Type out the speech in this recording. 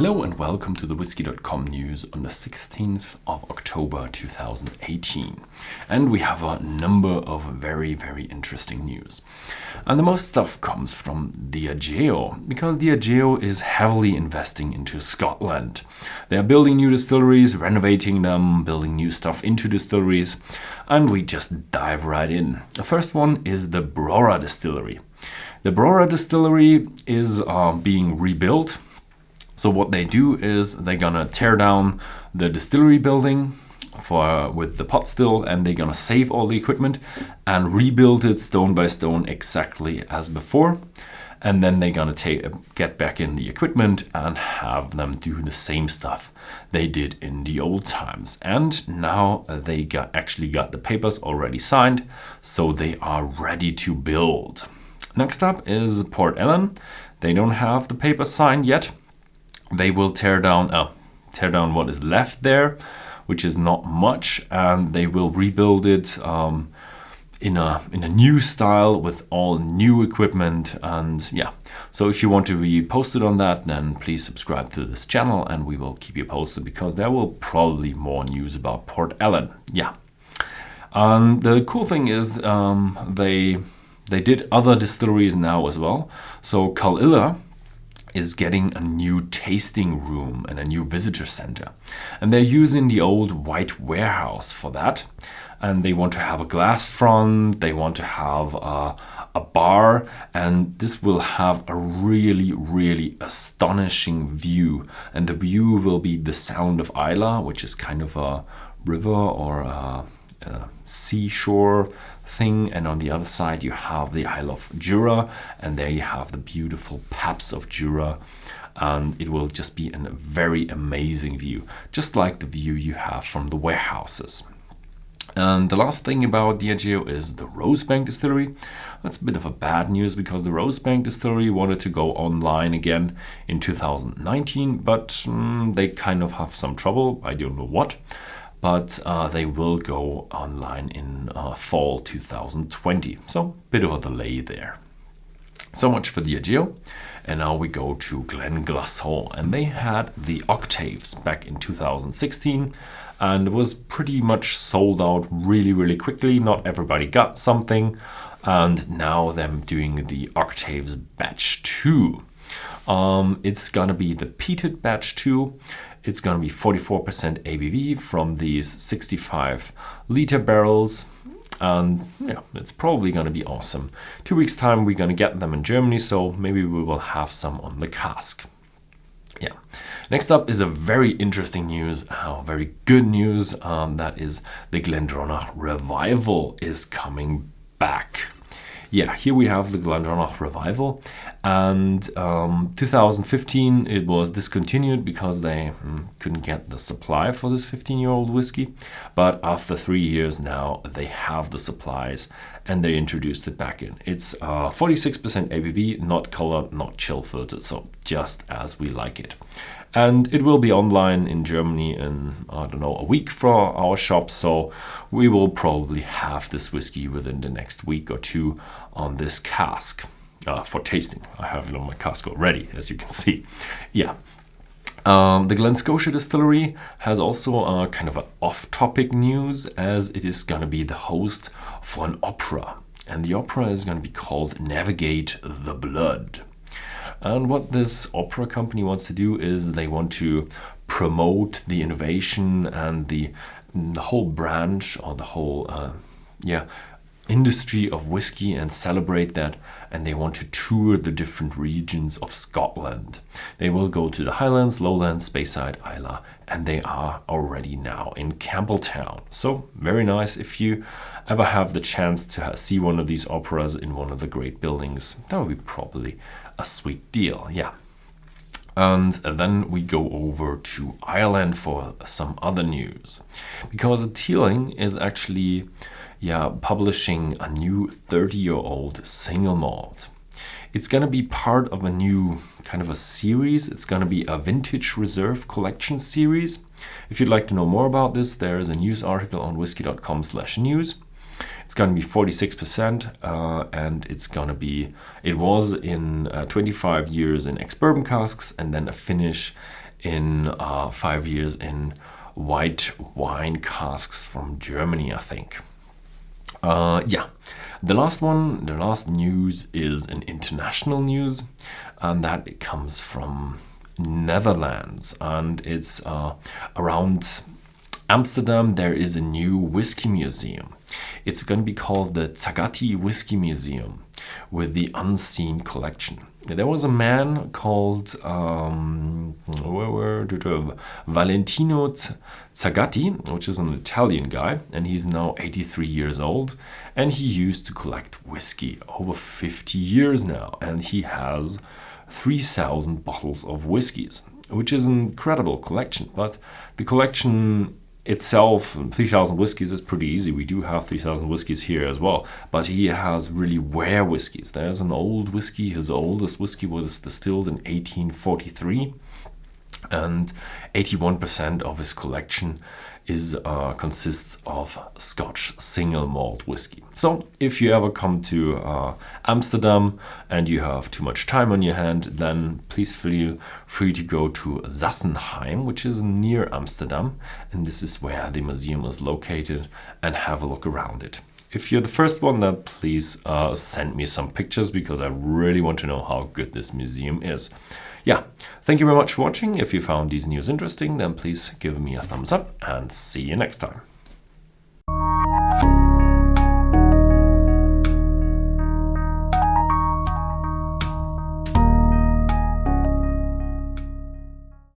Hello and welcome to the Whisky.com news on the 16th of October 2018. And we have a number of very interesting news. And the most stuff comes from Diageo, because Diageo is heavily investing into Scotland. They are building new distilleries, renovating them, building new stuff into distilleries, and we just dive right in. The first one is the Brora distillery. The Brora distillery is being rebuilt. So what they do is they're gonna tear down the distillery building with the pot still, and they're gonna save all the equipment and rebuild it stone by stone exactly as before. And then they're gonna get back in the equipment and have them do the same stuff they did in the old times. And now they actually got the papers already signed, so they are ready to build. Next up is Port Ellen. They don't have the papers signed yet. They will tear down what is left there, which is not much, and they will rebuild it in a new style with all new equipment. And yeah, so if you want to be posted on that, then please subscribe to this channel and we will keep you posted, because there will probably more news about Port Ellen. Yeah, the cool thing is they did other distilleries now as well. So Caol Ila is getting a new tasting room and a new visitor center. And they're using the old white warehouse for that. And they want to have a glass front, they want to have a bar, and this will have a really astonishing view. And the view will be the Sound of Islay, which is kind of a river or a seashore thing, and on the other side you have the Isle of Jura, and there you have the beautiful Paps of Jura, and it will just be a very amazing view, just like the view you have from the warehouses. And the last thing about Diageo is the Rosebank distillery. That's a bit of a bad news, because the Rosebank distillery wanted to go online again in 2019, but they kind of have some trouble, I don't know what. But they will go online in fall 2020. So, bit of a delay there. So much for Diageo. And now we go to Glenglassaugh. And they had the Octaves back in 2016. And it was pretty much sold out really quickly. Not everybody got something. And now they're doing the Octaves Batch 2. It's gonna be the peated Batch 2. It's going to be 44% ABV from these 65-liter barrels. And yeah, it's probably going to be awesome. 2 weeks' time, we're going to get them in Germany, so maybe we will have some on the cask. Yeah. Next up is a very interesting news, very good news. That is the GlenDronach Revival is coming back. Yeah, here we have the GlenDronach Revival, and 2015 it was discontinued because they couldn't get the supply for this 15-year-old whiskey. But after 3 years now, they have the supplies and they introduced it back in. It's 46% ABV, not colored, not chill filtered, so just as we like it. And it will be online in Germany in, I don't know, a week for our shop. So we will probably have this whiskey within the next week or two on this cask for tasting. I have it on my cask already, as you can see. Yeah. The Glen Scotia distillery has also kind of an off-topic news, as it is going to be the host for an opera. And the opera is going to be called Navigate the Blood. And what this opera company wants to do is they want to promote the innovation and the whole branch, or the whole industry of whiskey, and celebrate that. And they want to tour the different regions of Scotland. They will go to the Highlands, Lowlands, Speyside, Islay, and they are already now in Campbelltown. So very nice. If you ever have the chance to see one of these operas in one of the great buildings, that would be probably a sweet deal. Yeah. And then we go over to Ireland for some other news, because Teeling is actually publishing a new 30-year-old single malt. It's going to be part of a new kind of a series. It's going to be a vintage reserve collection series. If you'd like to know more about this, there is a news article on Whisky.com/news. It's going to be 46%, and it was in 25 years in ex-bourbon casks, and then a finish in 5 years in white wine casks from Germany, I think. Yeah, the last news is an international news, and that comes from Netherlands, and it's around Amsterdam. There is a new whiskey museum. It's going to be called the Zagatti Whisky Museum with the Unseen Collection. There was a man called Valentino Zagatti, which is an Italian guy, and he's now 83 years old, and he used to collect whiskey over 50 years now, and he has 3,000 bottles of whiskeys, which is an incredible collection. But the collection itself, 3,000 whiskeys, is pretty easy. We do have 3,000 whiskeys here as well, but he has really rare whiskeys. There's an old whiskey. His oldest whiskey was distilled in 1843, and 81% of his collection consists of Scotch single malt whiskey. So if you ever come to Amsterdam and you have too much time on your hand, then please feel free to go to Sassenheim, which is near Amsterdam, and this is where the museum is located, and have a look around it. If you're the first one, then please send me some pictures, because I really want to know how good this museum is. Yeah, thank you very much for watching. If you found these news interesting, then please give me a thumbs up, and see you next time.